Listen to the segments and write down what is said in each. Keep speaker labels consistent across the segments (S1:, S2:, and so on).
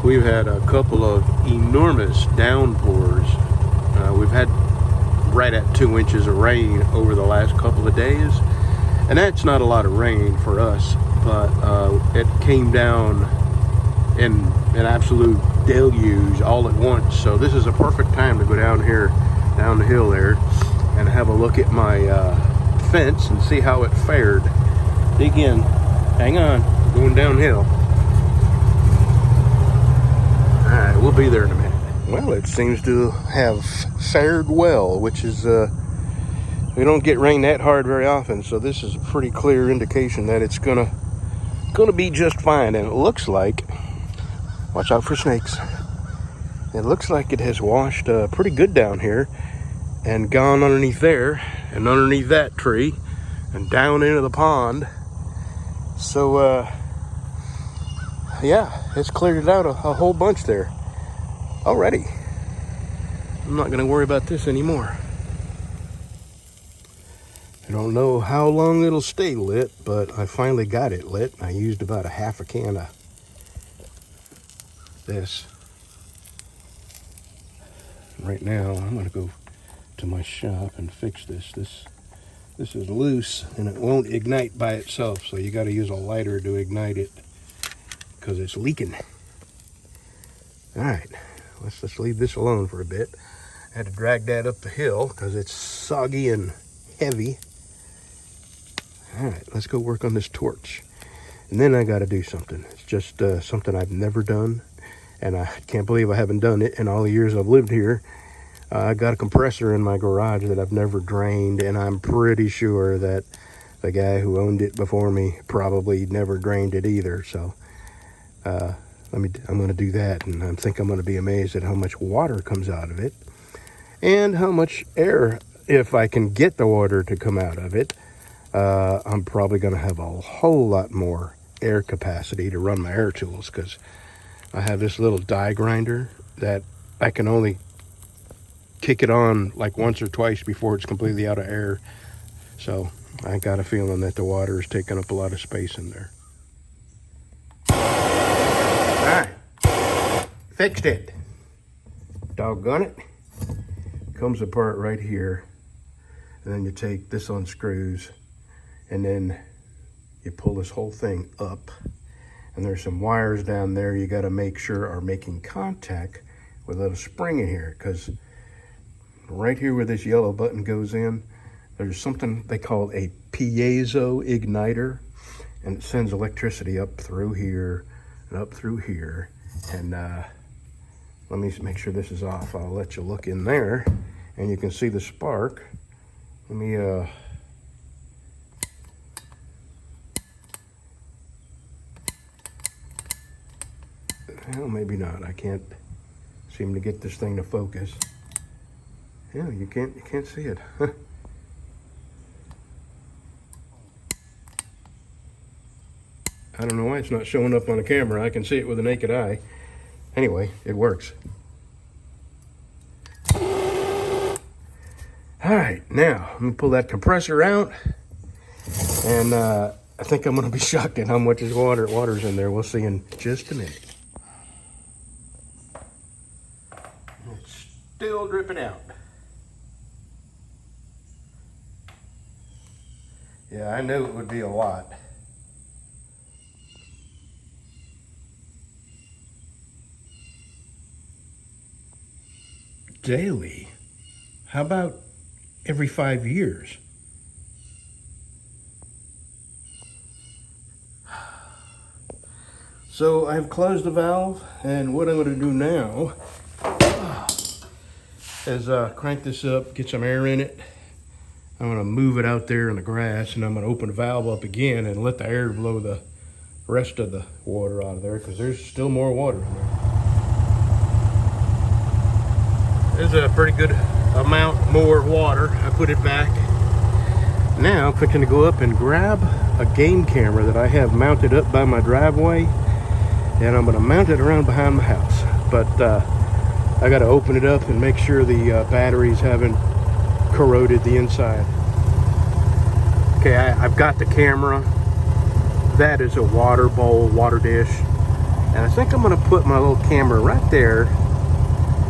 S1: We've had a couple of enormous downpours. We've had right at 2 inches of rain over the last couple of days, and that's not a lot of rain for us, but it came down in an absolute deluge all at once. So this is a perfect time to go down here, down the hill there, and have a look at my fence and see how it fared. Dig in. Hang on. Going downhill. Alright, we'll be there in a minute. Well, it seems to have fared well, which is, we don't get rain that hard very often, so this is a pretty clear indication that it's gonna be just fine. And it looks like, watch out for snakes, it looks like it has washed pretty good down here and gone underneath there and underneath that tree and down into the pond. So yeah, it's cleared it out a whole bunch there already. I'm not gonna worry about this anymore. I don't know how long it'll stay lit, but I finally got it lit. I used about a half a can of this. Right now, I'm gonna go to my shop and fix this. This is loose and it won't ignite by itself, so you got to use a lighter to ignite it because it's leaking. All right, let's just leave this alone for a bit. I had to drag that up the hill because it's soggy and heavy. All right, let's go work on this torch. And then I got to do something. It's just something I've never done, and I can't believe I haven't done it in all the years I've lived here. I got a compressor in my garage that I've never drained, and I'm pretty sure that the guy who owned it before me probably never drained it either. So I'm going to do that, and I think I'm going to be amazed at how much water comes out of it and how much air, if I can get the water to come out of it. I'm probably going to have a whole lot more air capacity to run my air tools, because I have this little die grinder that I can only kick it on like once or twice before it's completely out of air. So I got a feeling that the water is taking up a lot of space in there. All right, fixed it. Doggone it. Comes apart right here, and then you take this unscrews, and then you pull this whole thing up, and there's some wires down there you got to make sure are making contact with a little spring in here, because right here where this yellow button goes in, there's something they call a piezo igniter, and it sends electricity up through here and up through here. And let me make sure this is off. I'll let you look in there and you can see the spark. Let me well, maybe not. I can't seem to get this thing to focus. Yeah, you can't see it. I don't know why it's not showing up on the camera. I can see it with the naked eye. Anyway, it works. All right, now let me pull that compressor out, and I think I'm going to be shocked at how much water's in there. We'll see in just a minute. It's still dripping out. Yeah, I knew it would be a lot. Daily? How about every 5 years? So I've closed the valve, and what I'm going to do now is crank this up, get some air in it. I'm going to move it out there in the grass, and I'm going to open the valve up again and let the air blow the rest of the water out of there, because there's still more water in there. There's a pretty good amount more water. I put it back. Now I'm fixing to go up and grab a game camera that I have mounted up by my driveway, and I'm going to mount it around behind my house. But I got to open it up and make sure the batteries haven't corroded the inside. Okay, I've got the camera. That is a water bowl, water dish. And I think I'm gonna put my little camera right there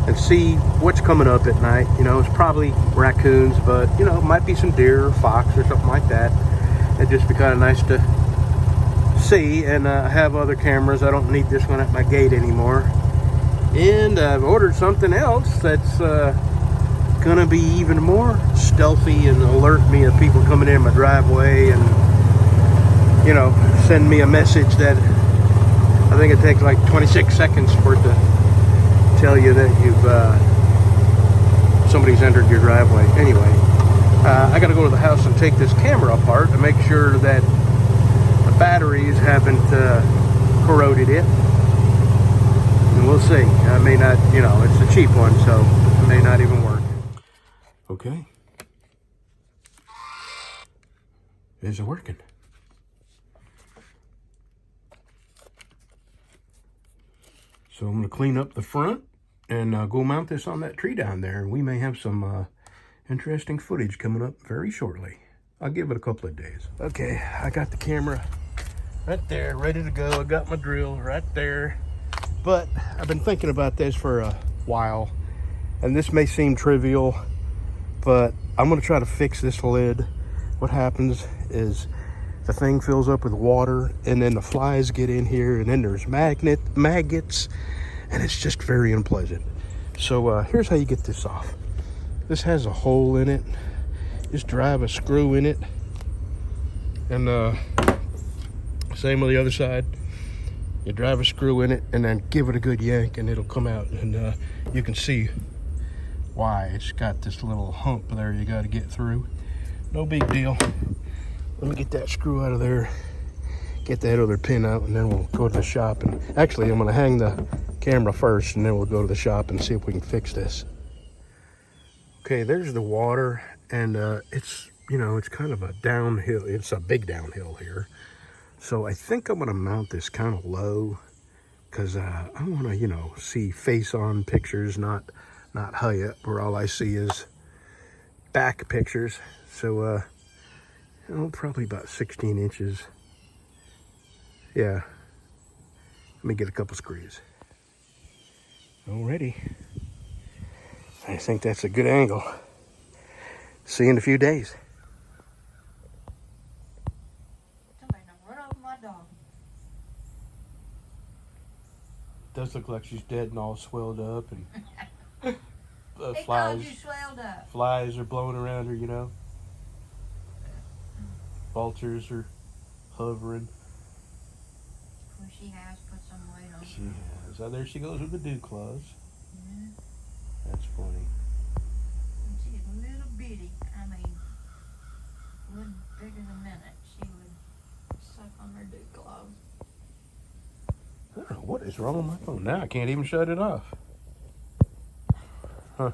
S1: and see what's coming up at night. You know, it's probably raccoons, but you know, it might be some deer or fox or something like that. It'd just be kind of nice to see. And I have other cameras. I don't need this one at my gate anymore. And I've ordered something else that's gonna be even more stealthy and alert me of people coming in my driveway, and you know, send me a message that I think it takes like 26 seconds for it to tell you that you've somebody's entered your driveway. Anyway, I got to go to the house and take this camera apart to make sure that the batteries haven't corroded it. And we'll see. I may not, you know, it's a cheap one, so it may not even work. Okay. Is it working? So I'm going to clean up the front and go mount this on that tree down there. And we may have some interesting footage coming up very shortly. I'll give it a couple of days. Okay, I got the camera right there, ready to go. I got my drill right there. But I've been thinking about this for a while. And this may seem trivial, but I'm going to try to fix this lid. What happens is the thing fills up with water, and then the flies get in here, and then there's maggots, and it's just very unpleasant. So here's how you get this off. This has a hole in it. Just drive a screw in it, and same with the other side. You drive a screw in it, and then give it a good yank, and it'll come out. And you can see why it's got this little hump there you got to get through. No big deal. Let me get that screw out of there, get that other pin out, and then we'll go to the shop. And actually, I'm going to hang the camera first, and then we'll go to the shop and see if we can fix this. Okay, there's the water, and it's, you know, it's kind of a downhill. It's a big downhill here. So I think I'm going to mount this kind of low, because I want to, you know, see face-on pictures, not high up where all I see is back pictures. So, you know, probably about 16 inches. Yeah. Let me get a couple screws. Alrighty. I think that's a good angle. See you in a few days.
S2: Somebody done run over my dog.
S1: Does look like she's dead and all swelled up, and
S2: He called you swelled up.
S1: flies are blowing around her, you know. Vultures are hovering.
S2: Well, she has put some weight on.
S1: She has. Oh, there she goes with the dew claws.
S2: Yeah.
S1: That's funny.
S2: And she's a little bitty. I mean, wouldn't bigger than a minute. She would suck on her dew claws.
S1: I don't know what is wrong with my phone. Now I can't even shut it off. Huh.